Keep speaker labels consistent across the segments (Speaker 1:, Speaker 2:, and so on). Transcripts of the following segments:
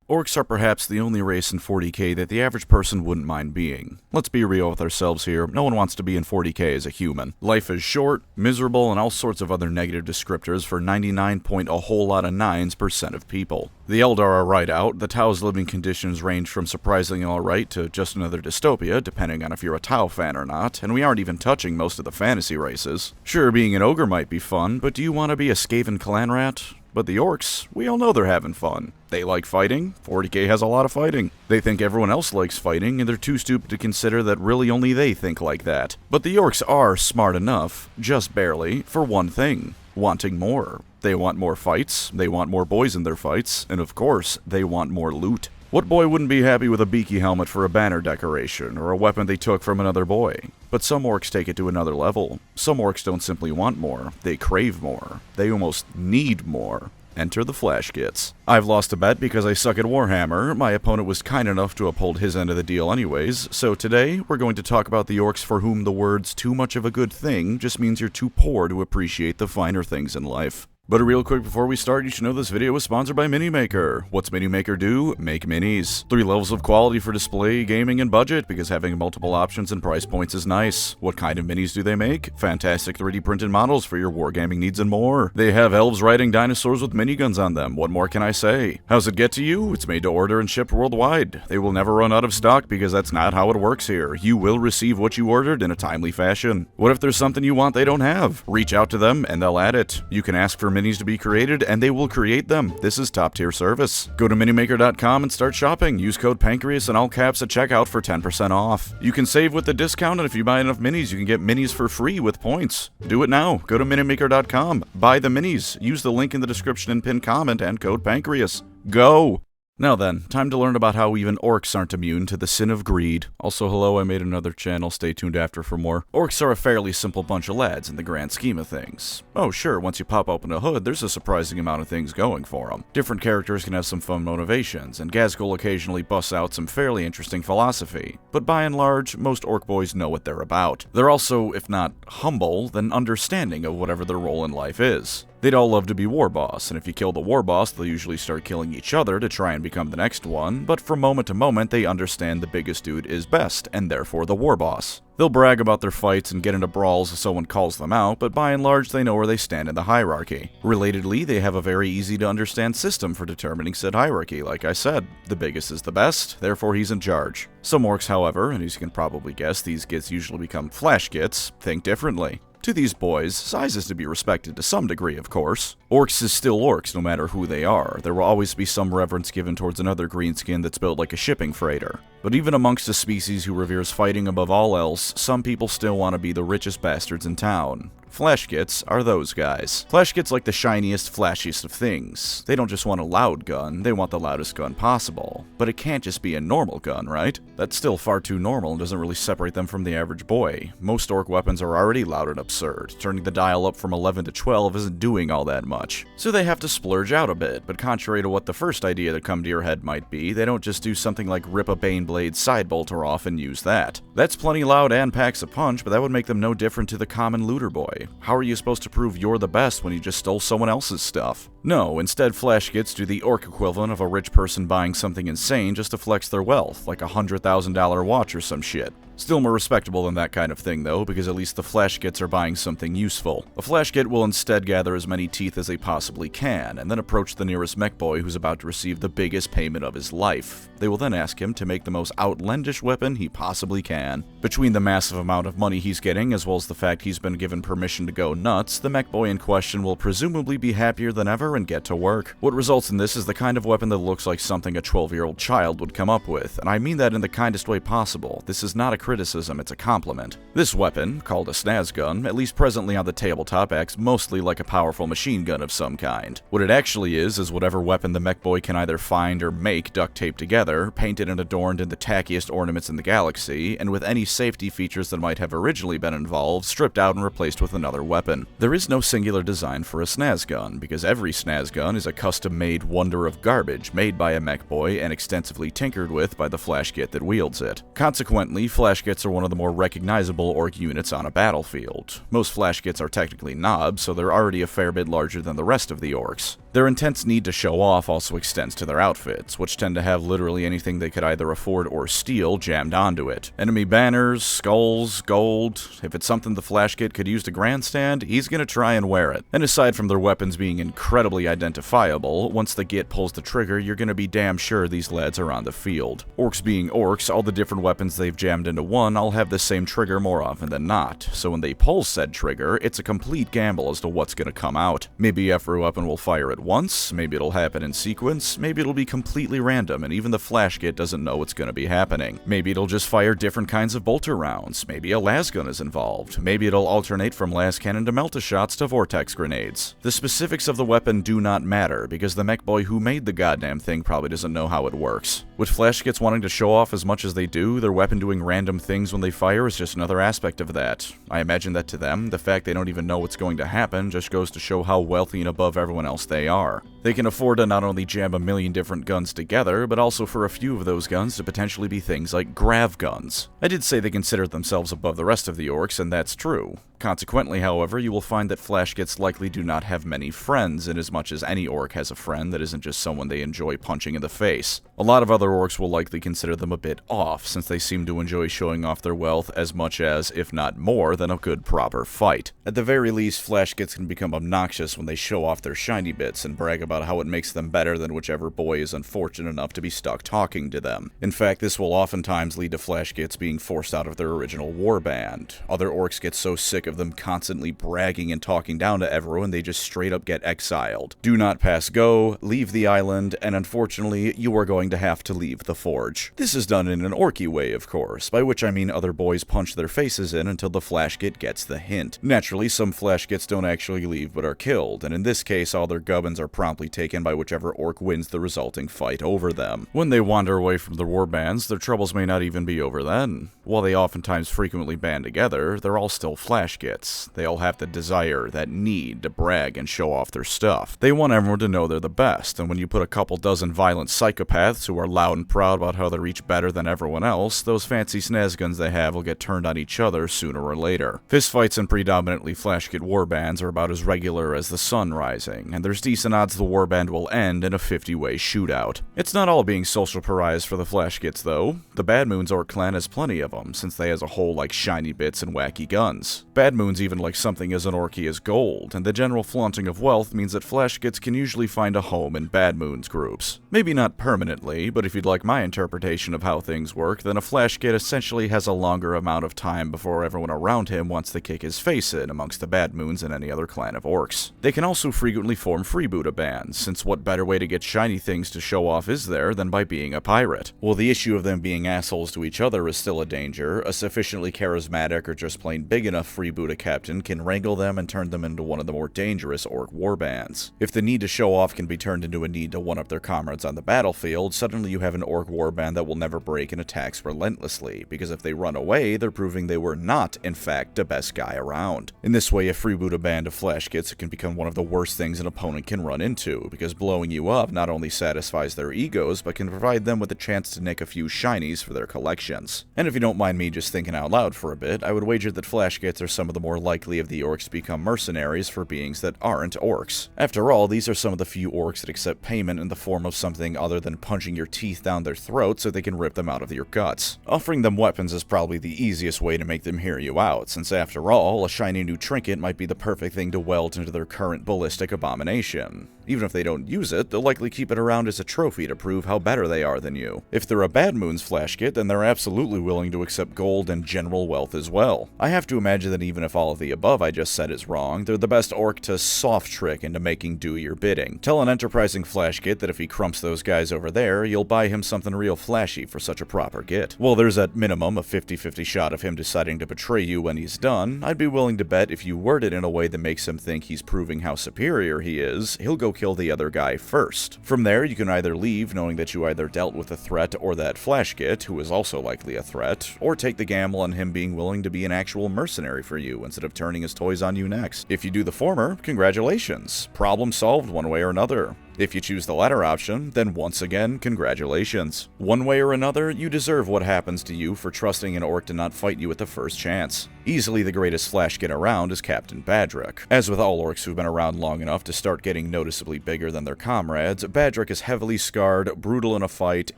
Speaker 1: Orcs are perhaps the only race in 40k that the average person wouldn't mind being. Let's be real with ourselves here, no one wants to be in 40k as a human. Life is short, miserable, and all sorts of other negative descriptors for 99 point a whole lot of 9% of people. The Eldar are right out, the Tau's living conditions range from surprisingly alright to just another dystopia, depending on if you're a Tau fan or not, and we aren't even touching most of the fantasy races. Sure, being an ogre might be fun, but do you want to be a Skaven clan rat? But the orcs, we all know they're having fun. They like fighting, 40k has a lot of fighting. They think everyone else likes fighting, and they're too stupid to consider that really only they think like that. But the orcs are smart enough, just barely, for one thing: wanting more. They want more fights, they want more boys in their fights, and of course, they want more loot. What boy wouldn't be happy with a beaky helmet for a banner decoration, or a weapon they took from another boy? But some orcs take it to another level. Some orcs don't simply want more, they crave more. They almost need more. Enter the Flash Gitz. I've lost a bet because I suck at Warhammer. My opponent was kind enough to uphold his end of the deal anyways, so today we're going to talk about the orcs for whom the words "too much of a good thing" just means you're too poor to appreciate the finer things in life. But real quick before we start, you should know this video is sponsored by Minimaker. What's Minimaker do? Make minis. 3 levels of quality for display, gaming, and budget, because having multiple options and price points is nice. What kind of minis do they make? Fantastic 3D printed models for your wargaming needs and more. They have elves riding dinosaurs with miniguns on them. What more can I say? How's it get to you? It's made to order and shipped worldwide. They will never run out of stock because that's not how it works here. You will receive what you ordered in a timely fashion. What if there's something you want they don't have? Reach out to them and they'll add it. You can ask for minis to be created, and they will create them. This is top-tier service. Go to Minimaker.com and start shopping. Use code Pancreas in all caps at checkout for 10% off. You can save with the discount, and if you buy enough minis, you can get minis for free with points. Do it now. Go to Minimaker.com. Buy the minis. Use the link in the description and pinned comment and code Pancreas. Go! Now then, time to learn about how even orcs aren't immune to the sin of greed. Also, hello, I made another channel, stay tuned after for more. Orcs are a fairly simple bunch of lads in the grand scheme of things. Oh sure, once you pop open a hood, there's a surprising amount of things going for them. Different characters can have some fun motivations, and Gazgul occasionally busts out some fairly interesting philosophy. But by and large, most orc boys know what they're about. They're also, if not humble, then understanding of whatever their role in life is. They'd all love to be war boss, and if you kill the war boss, they'll usually start killing each other to try and become the next one, but from moment to moment, they understand the biggest dude is best, and therefore the war boss. They'll brag about their fights and get into brawls if someone calls them out, but by and large, they know where they stand in the hierarchy. Relatedly, they have a very easy to understand system for determining said hierarchy. Like I said, the biggest is the best, therefore he's in charge. Some orcs, however, and as you can probably guess, these gits usually become Flash Gitz, think differently. To these boys, size is to be respected to some degree, of course. Orcs is still orcs, no matter who they are. There will always be some reverence given towards another greenskin that's built like a shipping freighter. But even amongst a species who reveres fighting above all else, some people still want to be the richest bastards in town. Flash Gitz are those guys. Flash Gitz like the shiniest, flashiest of things. They don't just want a loud gun, they want the loudest gun possible. But it can't just be a normal gun, right? That's still far too normal and doesn't really separate them from the average boy. Most orc weapons are already loud and absurd. Turning the dial up from 11 to 12 isn't doing all that much. So they have to splurge out a bit, but contrary to what the first idea that come to your head might be, they don't just do something like rip a Baneblade side bolter off and use that. That's plenty loud and packs a punch, but that would make them no different to the common looter boy. How are you supposed to prove you're the best when you just stole someone else's stuff? No, instead Flash Gitz do the orc equivalent of a rich person buying something insane just to flex their wealth, like a $100,000 watch or some shit. Still more respectable than that kind of thing though, because at least the Flash Gits are buying something useful. A Flash Git will instead gather as many teeth as they possibly can, and then approach the nearest mech boy who's about to receive the biggest payment of his life. They will then ask him to make the most outlandish weapon he possibly can. Between the massive amount of money he's getting, as well as the fact he's been given permission to go nuts, the mech boy in question will presumably be happier than ever and get to work. What results in this is the kind of weapon that looks like something a 12-year-old child would come up with, and I mean that in the kindest way possible. This is not a criticism, it's a compliment. This weapon, called a snaz gun, at least presently on the tabletop, acts mostly like a powerful machine gun of some kind. What it actually is whatever weapon the mech boy can either find or make duct taped together, painted and adorned in the tackiest ornaments in the galaxy, and with any safety features that might have originally been involved stripped out and replaced with another weapon. There is no singular design for a snaz gun, because every snaz gun is a custom-made wonder of garbage made by a mech boy and extensively tinkered with by the Flash Git that wields it. Consequently, Flash Gits are one of the more recognizable orc units on a battlefield. Most Flash Gits are technically knobs, so they're already a fair bit larger than the rest of the orcs. Their intense need to show off also extends to their outfits, which tend to have literally anything they could either afford or steal jammed onto it. Enemy banners, skulls, gold. If it's something the Flash Git could use to grandstand, he's gonna try and wear it. And aside from their weapons being incredibly identifiable, once the Git pulls the trigger, you're gonna be damn sure these lads are on the field. Orcs being orcs, all the different weapons they've jammed into one all have the same trigger more often than not, so when they pull said trigger, it's a complete gamble as to what's gonna come out. Maybe every weapon will fire at once, maybe it'll happen in sequence, maybe it'll be completely random and even the Flash Git doesn't know what's gonna be happening. Maybe it'll just fire different kinds of bolter rounds, maybe a lasgun is involved, maybe it'll alternate from las cannon to melta-shots to vortex grenades. The specifics of the weapon do not matter, because the mech boy who made the goddamn thing probably doesn't know how it works. With Flash Gits wanting to show off as much as they do, their weapon doing random things when they fire is just another aspect of that. I imagine that to them, the fact they don't even know what's going to happen just goes to show how wealthy and above everyone else they are. They can afford to not only jam a million different guns together, but also for a few of those guns to potentially be things like grav guns. I did say they considered themselves above the rest of the orcs, and that's true. Consequently, however, you will find that Flash Gits likely do not have many friends, in as much as any orc has a friend that isn't just someone they enjoy punching in the face. A lot of other orcs will likely consider them a bit off, since they seem to enjoy showing off their wealth as much as, if not more, than a good proper fight. At the very least, Flash Gits can become obnoxious when they show off their shiny bits and brag about how it makes them better than whichever boy is unfortunate enough to be stuck talking to them. In fact, this will oftentimes lead to Flash Gits being forced out of their original warband. Other orcs get so sick of them constantly bragging and talking down to everyone, they just straight up get exiled. Do not pass go, leave the island, and unfortunately, you are going to have to leave the forge. This is done in an orky way, of course, by which I mean other boys punch their faces in until the Flash Git gets the hint. Naturally, some Flash Gits don't actually leave but are killed, and in this case, all their gubbins are promptly taken by whichever orc wins the resulting fight over them. When they wander away from their warbands, their troubles may not even be over then. While they oftentimes frequently band together, they're all still Flash Gits. They all have the desire, that need to brag and show off their stuff. They want everyone to know they're the best, and when you put a couple dozen violent psychopaths who are loud and proud about how they're each better than everyone else, those fancy snaz guns they have will get turned on each other sooner or later. Fistfights in predominantly Flash Git warbands are about as regular as the sun rising, and there's decent odds the warband will end in a 50-way shootout. It's not all being social pariahs for the Flash Gits though. The Bad Moon's orc clan has plenty of them, since they has a whole like shiny bits and wacky guns. Bad Moon's even like something as unorky as gold, and the general flaunting of wealth means that Flash Gits can usually find a home in Bad Moon's groups. Maybe not permanently, but if you'd like my interpretation of how things work, then a Flash Git essentially has a longer amount of time before everyone around him wants to kick his face in amongst the Bad Moons and any other clan of orcs. They can also frequently form freebooter bands, since what better way to get shiny things to show off is there than by being a pirate? Well, the issue of them being assholes to each other is still a danger. A sufficiently charismatic or just plain big enough freebooter captain can wrangle them and turn them into one of the more dangerous orc warbands. If the need to show off can be turned into a need to one-up their comrades on the battlefield, suddenly you have an orc warband that will never break and attacks relentlessly, because if they run away, they're proving they were not, in fact, the best guy around. In this way, a freebooter band of Flash Gits can become one of the worst things an opponent can run into, because blowing you up not only satisfies their egos, but can provide them with a chance to nick a few shinies for their collections. And if you don't mind me just thinking out loud for a bit, I would wager that Flash Gits are some of the more likely of the orcs to become mercenaries for beings that aren't orcs. After all, these are some of the few orcs that accept payment in the form of something other than punching your teeth down their throat so they can rip them out of your guts. Offering them weapons is probably the easiest way to make them hear you out, since after all, a shiny new trinket might be the perfect thing to weld into their current ballistic abomination. Even if they don't use it, they'll likely keep it around as a trophy to prove how better they are than you. If they're a Bad Moon's Flash Git, then they're absolutely willing to accept gold and general wealth as well. I have to imagine that even if all of the above I just said is wrong, they're the best orc to soft trick into making do your bidding. Tell an enterprising Flash Git that if he crumps those guys over there, you'll buy him something real flashy for such a proper Git. Well, there's at minimum a 50-50 shot of him deciding to betray you when he's done. I'd be willing to bet if you word it in a way that makes him think he's proving how superior he is, he'll go kill the other guy first. From there, you can either leave knowing that you either dealt with a threat or that Flash Git, who is also likely a threat, or take the gamble on him being willing to be an actual mercenary for you instead of turning his toys on you next. If you do the former, congratulations. Problem solved one way or another. If you choose the latter option, then once again, congratulations. One way or another, you deserve what happens to you for trusting an orc to not fight you at the first chance. Easily the greatest flash git around is Captain Badrick. As with all orcs who've been around long enough to start getting noticeably bigger than their comrades, Badrick is heavily scarred, brutal in a fight,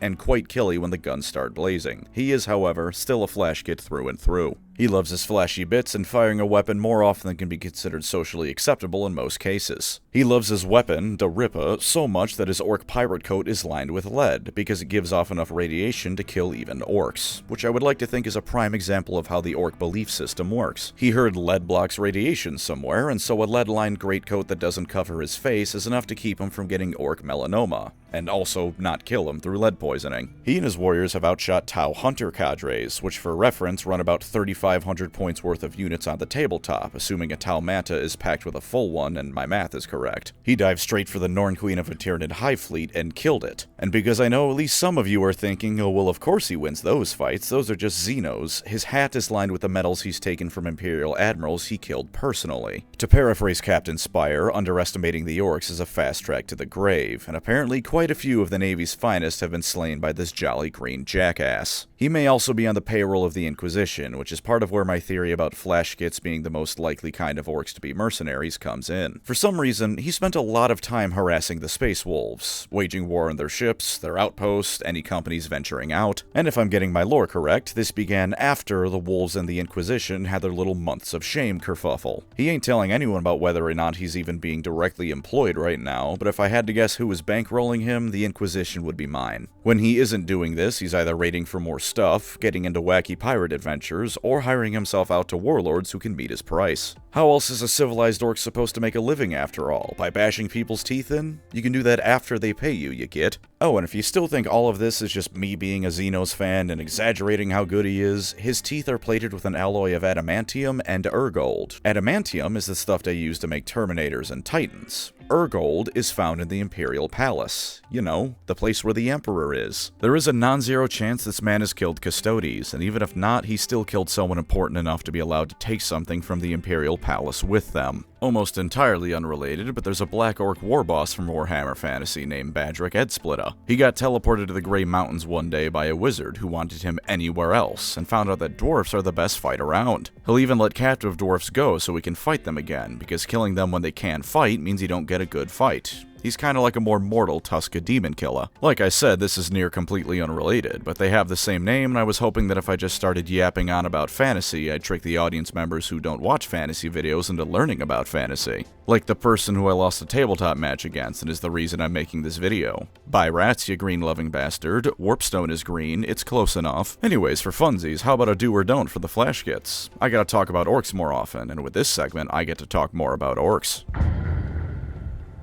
Speaker 1: and quite killy when the guns start blazing. He is, however, still a flash git through and through. He loves his flashy bits and firing a weapon more often than can be considered socially acceptable in most cases. He loves his weapon, the Rippa, so much that his orc pirate coat is lined with lead, because it gives off enough radiation to kill even orcs, which I would like to think is a prime example of how the orc belief system works. He heard lead blocks radiation somewhere, and so a lead-lined greatcoat that doesn't cover his face is enough to keep him from getting orc melanoma, and also not kill him through lead poisoning. He and his warriors have outshot Tau Hunter cadres, which for reference run about 3,500 points worth of units on the tabletop, assuming a Tau Manta is packed with a full one and my math is correct. He dived straight for the Norn Queen of a Tyranid Hive Fleet and killed it. And because I know at least some of you are thinking, oh well of course he wins those fights, those are just Xenos, his hat is lined with the medals he's taken from Imperial admirals he killed personally. To paraphrase Captain Spire, underestimating the orcs is a fast track to the grave, and apparently quite a few of the Navy's finest have been slain by this jolly green jackass. He may also be on the payroll of the Inquisition, which is part of where my theory about flash gits being the most likely kind of orcs to be mercenaries comes in. For some reason, he spent a lot of time harassing the Space Wolves, waging war on their ships, their outposts, any companies venturing out, and if I'm getting my lore correct, this began after the Wolves and the Inquisition had their little months of shame kerfuffle. He ain't telling anyone about whether or not he's even being directly employed right now, but if I had to guess who was bankrolling him, the Inquisition would be mine. When he isn't doing this, he's either raiding for more stuff, getting into wacky pirate adventures, or hiring himself out to warlords who can beat his price. How else is a civilized orc supposed to make a living after all? By bashing people's teeth in? You can do that after they pay you git. Oh, and if you still think all of this is just me being a Xenos fan and exaggerating how good he is, his teeth are plated with an alloy of adamantium and urgold. Adamantium is the stuff they use to make Terminators and Titans. Urgold is found in the Imperial Palace. You know, the place where the Emperor is. There is a non-zero chance this man has killed Custodes, and even if not, he still killed someone important enough to be allowed to take something from the Imperial Palace with them. Almost entirely unrelated, but there's a Black Orc war boss from Warhammer Fantasy named Badrick Edsplitta. He got teleported to the Grey Mountains one day by a wizard who wanted him anywhere else, and found out that dwarfs are the best fight around. He'll even let captive dwarfs go so he can fight them again, because killing them when they can't fight means you don't get a good fight. He's kinda like a more mortal Tuska demon killer. Like I said, this is near completely unrelated, but they have the same name, and I was hoping that if I just started yapping on about fantasy, I'd trick the audience members who don't watch fantasy videos into learning about fantasy. Like the person who I lost a tabletop match against and is the reason I'm making this video. Bye rats, you green-loving bastard. Warpstone is green, it's close enough. Anyways, for funsies, how about a do or don't for the flash gits? I gotta talk about orcs more often, and with this segment, I get to talk more about orcs.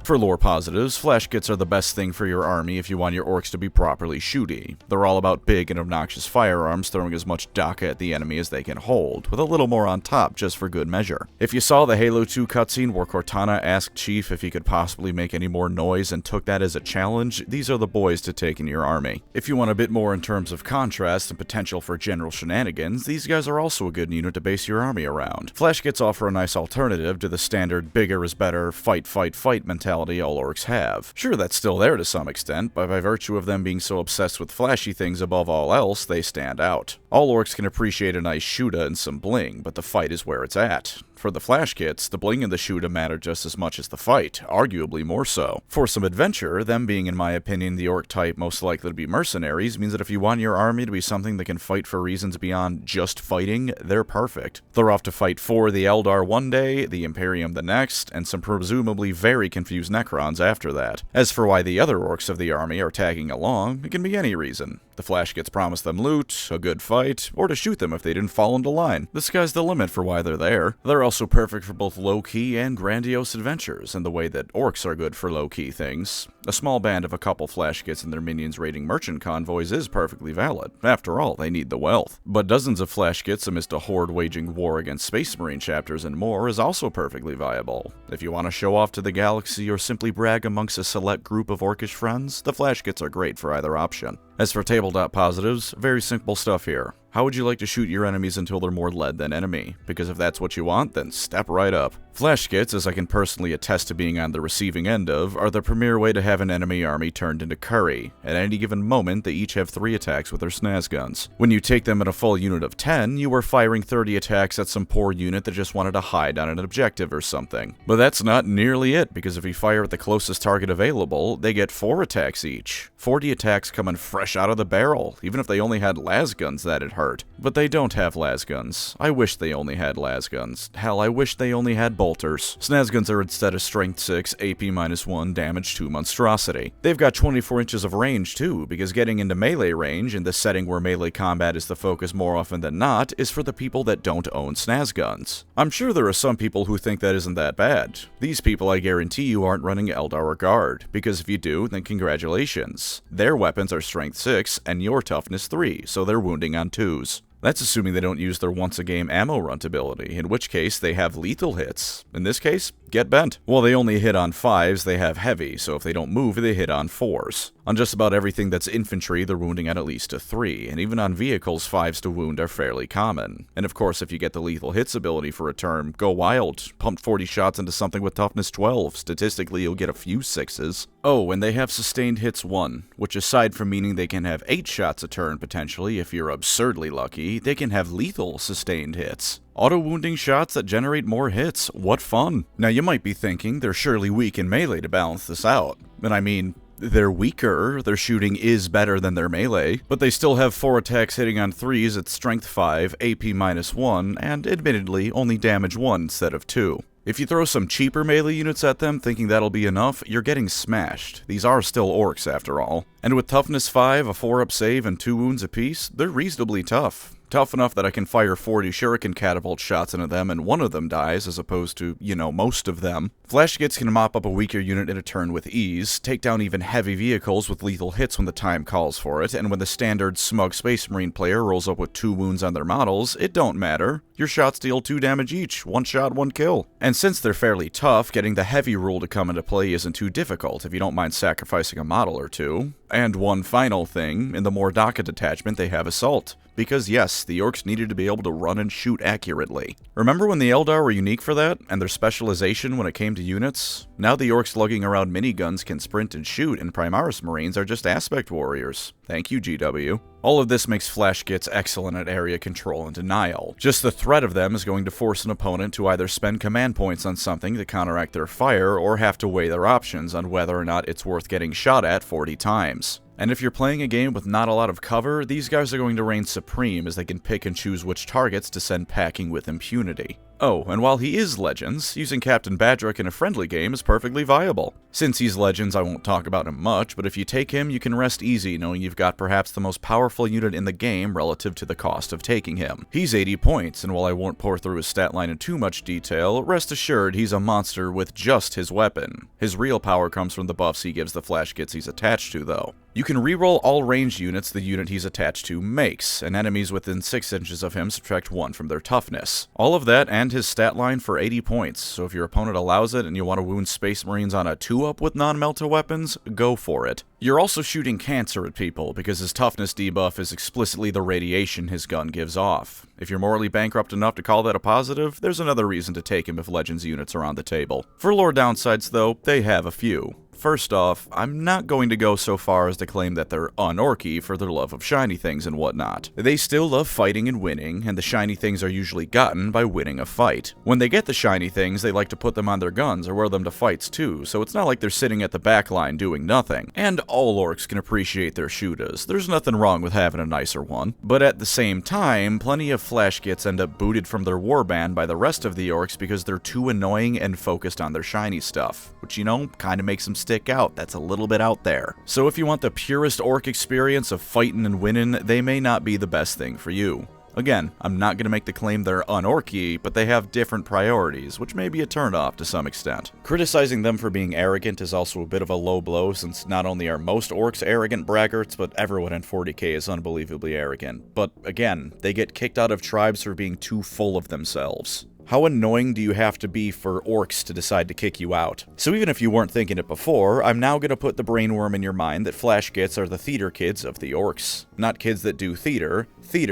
Speaker 1: For lore positives, flash gits are the best thing for your army if you want your orcs to be properly shooty. They're all about big and obnoxious firearms throwing as much Daka at the enemy as they can hold, with a little more on top just for good measure. If you saw the Halo 2 cutscene where Cortana asked Chief if he could possibly make any more noise and took that as a challenge, these are the boys to take in your army. If you want a bit more in terms of contrast and potential for general shenanigans, these guys are also a good unit to base your army around. Flash gits offer a nice alternative to the standard bigger is better, fight, fight, fight mentality all orcs have. Sure, that's still there to some extent, but by virtue of them being so obsessed with flashy things above all else, they stand out. All orcs can appreciate a nice shoota and some bling, but the fight is where it's at. For the flash kits, the bling and the shoota matter just as much as the fight, arguably more so. For some adventure, them being in my opinion the orc type most likely to be mercenaries means that if you want your army to be something that can fight for reasons beyond just fighting, they're perfect. They're off to fight for the Eldar one day, the Imperium the next, and some presumably very confused Necrons after that. As for why the other orcs of the army are tagging along, it can be any reason. The flash gits promise them loot, a good fight, or to shoot them if they didn't fall into line. The sky's the limit for why they're there. They're also perfect for both low-key and grandiose adventures, in the way that orcs are good for low-key things. A small band of a couple flash gits and their minions raiding merchant convoys is perfectly valid. After all, they need the wealth. But dozens of flash gits amidst a horde waging war against Space Marine chapters and more is also perfectly viable. If you want to show off to the galaxy or simply brag amongst a select group of orcish friends, the flash gits are great for either option. As for tabletop positives, very simple stuff here. How would you like to shoot your enemies until they're more lead than enemy? Because if that's what you want, then step right up. Flash Gitz, as I can personally attest to being on the receiving end of, are the premier way to have an enemy army turned into curry. At any given moment, they each have 3 attacks with their snaz guns. When you take them in a full unit of 10, you are firing 30 attacks at some poor unit that just wanted to hide on an objective or something. But that's not nearly it, because if you fire at the closest target available, they get 4 attacks each. 40 attacks coming fresh out of the barrel. Even if they only had las guns, that'd hurt. But they don't have las guns. I wish they only had las guns. Hell, I wish they only had bolters. Snaz guns are instead a strength 6, AP -1, damage 2 monstrosity. They've got 24 inches of range too, because getting into melee range, in this setting where melee combat is the focus more often than not, is for the people that don't own snaz guns. I'm sure there are some people who think that isn't that bad. These people, I guarantee you, aren't running Eldar or Guard, because if you do, then congratulations. Their weapons are strength 6, and your toughness 3, so they're wounding on 2s. That's assuming they don't use their once-a-game ammo runt ability, in which case they have lethal hits. In this case, get bent. While they only hit on 5s, they have heavy, so if they don't move, they hit on 4s. On just about everything that's infantry, they're wounding at least a 3, and even on vehicles, 5s to wound are fairly common. And of course, if you get the lethal hits ability for a turn, go wild. Pump 40 shots into something with toughness 12. Statistically, you'll get a few 6s. Oh, and they have sustained hits 1, which aside from meaning they can have 8 shots a turn potentially if you're absurdly lucky, they can have lethal sustained hits. Auto-wounding shots that generate more hits. What fun. Now you might be thinking they're surely weak in melee to balance this out. And I mean, they're weaker, their shooting is better than their melee, but they still have 4 attacks hitting on 3s at strength 5, AP -1, and admittedly only damage 1 instead of 2. If you throw some cheaper melee units at them thinking that'll be enough, you're getting smashed. These are still orcs after all. And with toughness 5, a 4-up save, and 2 wounds apiece, they're reasonably tough. Tough enough that I can fire 40 shuriken catapult shots into them and one of them dies, as opposed to, you know, most of them. Flash Gitz can mop up a weaker unit in a turn with ease, take down even heavy vehicles with lethal hits when the time calls for it, and when the standard smug Space Marine player rolls up with 2 wounds on their models, it don't matter. Your shots deal 2 damage each, 1 shot, 1 kill. And since they're fairly tough, getting the heavy rule to come into play isn't too difficult if you don't mind sacrificing a model or 2. And one final thing, in the Mordaka detachment they have Assault. Because yes, the orcs needed to be able to run and shoot accurately. Remember when the Eldar were unique for that, and their specialization when it came to units? Now the orcs lugging around miniguns can sprint and shoot, and Primaris Marines are just aspect warriors. Thank you, GW. All of this makes Flash Gitz excellent at area control and denial. Just the threat of them is going to force an opponent to either spend command points on something to counteract their fire, or have to weigh their options on whether or not it's worth getting shot at 40 times. And if you're playing a game with not a lot of cover, these guys are going to reign supreme as they can pick and choose which targets to send packing with impunity. Oh, and while he is Legends, using Captain Badrick in a friendly game is perfectly viable. Since he's Legends, I won't talk about him much, but if you take him, you can rest easy knowing you've got perhaps the most powerful unit in the game relative to the cost of taking him. He's 80 points, and while I won't pour through his stat line in too much detail, rest assured he's a monster with just his weapon. His real power comes from the buffs he gives the Flash Gitz he's attached to, though. You can reroll all ranged units the unit he's attached to makes, and enemies within 6 inches of him subtract 1 from their toughness. All of that and his stat line for 80 points, so if your opponent allows it and you want to wound Space Marines on a 2-up with non-melta weapons, go for it. You're also shooting cancer at people, because his toughness debuff is explicitly the radiation his gun gives off. If you're morally bankrupt enough to call that a positive, there's another reason to take him if Legends units are on the table. For lore downsides though, they have a few. First off, I'm not going to go so far as to claim that they're un-orky for their love of shiny things and whatnot. They still love fighting and winning, and the shiny things are usually gotten by winning a fight. When they get the shiny things, they like to put them on their guns or wear them to fights too, so it's not like they're sitting at the back line doing nothing. And all orcs can appreciate their shootas, there's nothing wrong with having a nicer one. But at the same time, plenty of Flash Gitz end up booted from their warband by the rest of the orcs because they're too annoying and focused on their shiny stuff, which, you know, kinda makes them stick out. That's a little bit out there. So if you want the purest orc experience of fighting and winning, they may not be the best thing for you. Again, I'm not going to make the claim they're un-orky, but they have different priorities, which may be a turnoff to some extent. Criticizing them for being arrogant is also a bit of a low blow, since not only are most orcs arrogant braggarts, but everyone in 40k is unbelievably arrogant. But again, they get kicked out of tribes for being too full of themselves. How annoying do you have to be for orcs to decide to kick you out? So even if you weren't thinking it before, I'm now going to put the brainworm in your mind that Flash Gitz are the theater kids of the orcs. Not kids that do theater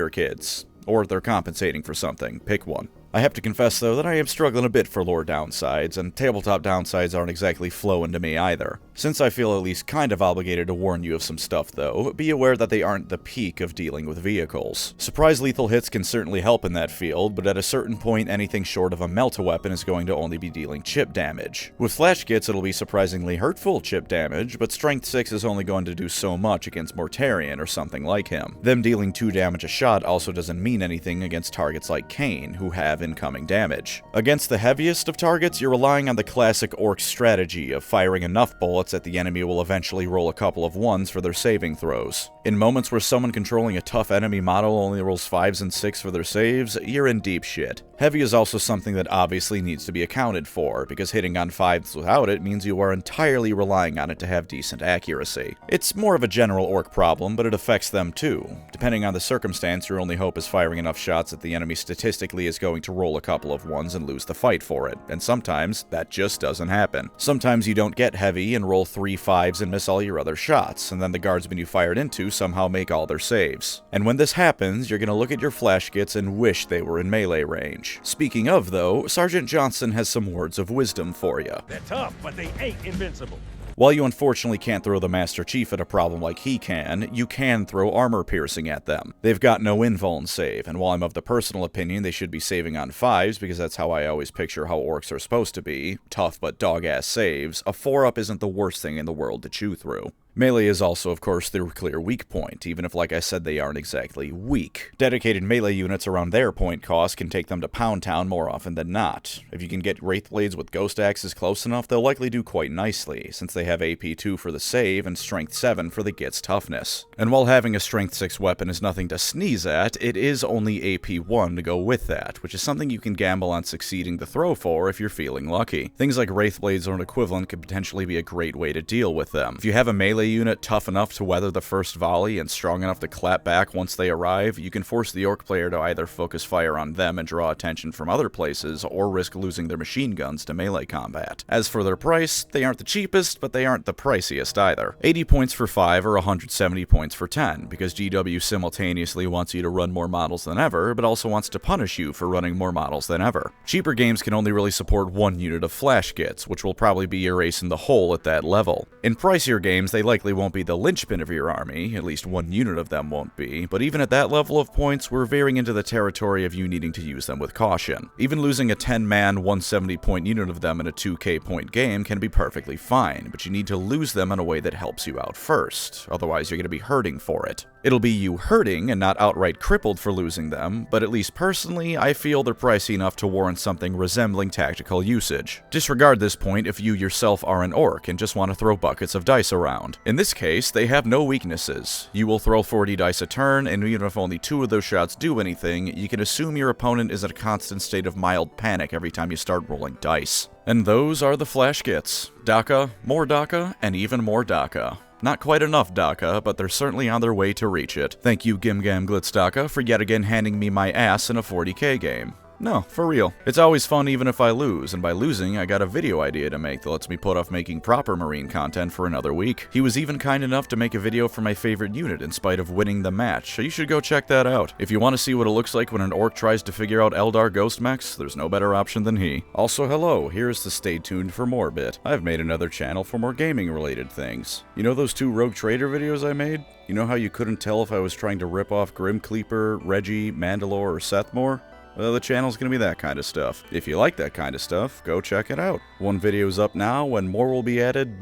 Speaker 1: kids. Or they're compensating for something, pick one. I have to confess, though, that I am struggling a bit for lore downsides, and tabletop downsides aren't exactly flowing to me either. Since I feel at least kind of obligated to warn you of some stuff, though, be aware that they aren't the peak of dealing with vehicles. Surprise lethal hits can certainly help in that field, but at a certain point, anything short of a melt-a-weapon is going to only be dealing chip damage. With Flash Gitz, it'll be surprisingly hurtful chip damage, but Strength 6 is only going to do so much against Mortarion or something like him. Them dealing 2 damage a shot also doesn't mean anything against targets like Kane, who have incoming damage. Against the heaviest of targets, you're relying on the classic orc strategy of firing enough bullets that the enemy will eventually roll a couple of 1s for their saving throws. In moments where someone controlling a tough enemy model only rolls 5s and 6s for their saves, you're in deep shit. Heavy is also something that obviously needs to be accounted for, because hitting on 5s without it means you are entirely relying on it to have decent accuracy. It's more of a general orc problem, but it affects them too. Depending on the circumstance, your only hope is firing enough shots that the enemy statistically is going to roll a couple of 1s and lose the fight for it, and sometimes that just doesn't happen. Sometimes you don't get heavy and roll 3 5s and miss all your other shots, and then the guardsmen you fired into somehow make all their saves. And when this happens, you're gonna look at your Flash Gitz and wish they were in melee range. Speaking of, though, Sergeant Johnson has some words of wisdom for you.
Speaker 2: They're tough, but they ain't invincible.
Speaker 1: While you unfortunately can't throw the Master Chief at a problem like he can, you can throw armor piercing at them. They've got no invuln save, and while I'm of the personal opinion they should be saving on 5s because that's how I always picture how orcs are supposed to be, tough but dog-ass saves, a 4-up isn't the worst thing in the world to chew through. Melee is also, of course, their clear weak point, even if, like I said, they aren't exactly weak. Dedicated melee units around their point cost can take them to Pound Town more often than not. If you can get Wraith Blades with Ghost Axes close enough, they'll likely do quite nicely, since they have AP 2 for the save and Strength 7 for the Gitz toughness. And while having a Strength 6 weapon is nothing to sneeze at, it is only AP 1 to go with that, which is something you can gamble on succeeding to throw for if you're feeling lucky. Things like Wraith Blades or an equivalent could potentially be a great way to deal with them. If you have a melee unit tough enough to weather the first volley and strong enough to clap back once they arrive, you can force the orc player to either focus fire on them and draw attention from other places, or risk losing their machine guns to melee combat. As for their price, they aren't the cheapest, but they aren't the priciest either. 80 points for 5 or 170 points for 10, because GW simultaneously wants you to run more models than ever, but also wants to punish you for running more models than ever. Cheaper games can only really support 1 unit of Flash Gitz, which will probably be your ace in the hole at that level. In pricier games, they likely won't be the linchpin of your army, at least 1 unit of them won't be, but even at that level of points, we're veering into the territory of you needing to use them with caution. Even losing a 10-man, 170-point unit of them in a 2k point game can be perfectly fine, but you need to lose them in a way that helps you out first, otherwise you're going to be hurting for it. It'll be you hurting and not outright crippled for losing them, but at least personally, I feel they're pricey enough to warrant something resembling tactical usage. Disregard this point if you yourself are an orc and just want to throw buckets of dice around. In this case, they have no weaknesses. You will throw 40 dice a turn, and even if only 2 of those shots do anything, you can assume your opponent is in a constant state of mild panic every time you start rolling dice. And those are the Flash Gitz. DACA, and even more DACA. Not quite enough DACA, but they're certainly on their way to reach it. Thank you Gimgam Glitz DACA for yet again handing me my ass in a 40k game. No, for real. It's always fun even if I lose, and by losing, I got a video idea to make that lets me put off making proper Marine content for another week. He was even kind enough to make a video for my favorite unit in spite of winning the match, so you should go check that out. If you want to see what it looks like when an orc tries to figure out Eldar ghost mechs, there's no better option than he. Also, hello, here's the stay tuned for more bit. I've made another channel for more gaming related things. You know those 2 Rogue Trader videos I made? You know how you couldn't tell if I was trying to rip off Grim Cleaper, Reggie, Mandalore, or Sethmore? Well, the channel's gonna be that kind of stuff. If you like that kind of stuff, go check it out. 1 video's up now, and more will be added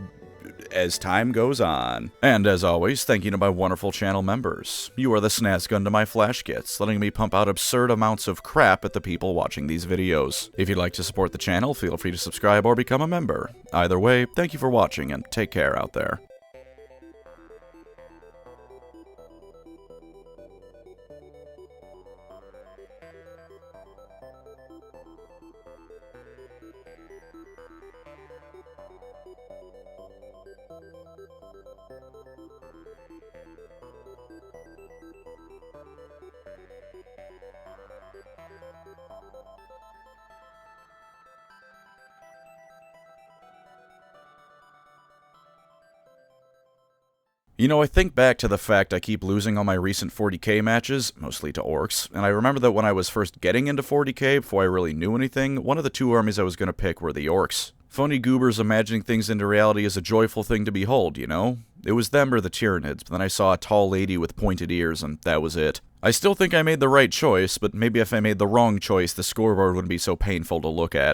Speaker 1: as time goes on. And as always, thank you to my wonderful channel members. You are the snaz gun to my Flash Gitz, letting me pump out absurd amounts of crap at the people watching these videos. If you'd like to support the channel, feel free to subscribe or become a member. Either way, thank you for watching, and take care out there. You know, I think back to the fact I keep losing all my recent 40k matches, mostly to orcs, and I remember that when I was first getting into 40k, before I really knew anything, one of the two armies I was going to pick were the orcs. Phony goobers imagining things into reality is a joyful thing to behold, you know? It was them or the Tyranids, but then I saw a tall lady with pointed ears, and that was it. I still think I made the right choice, but maybe if I made the wrong choice, the scoreboard wouldn't be so painful to look at.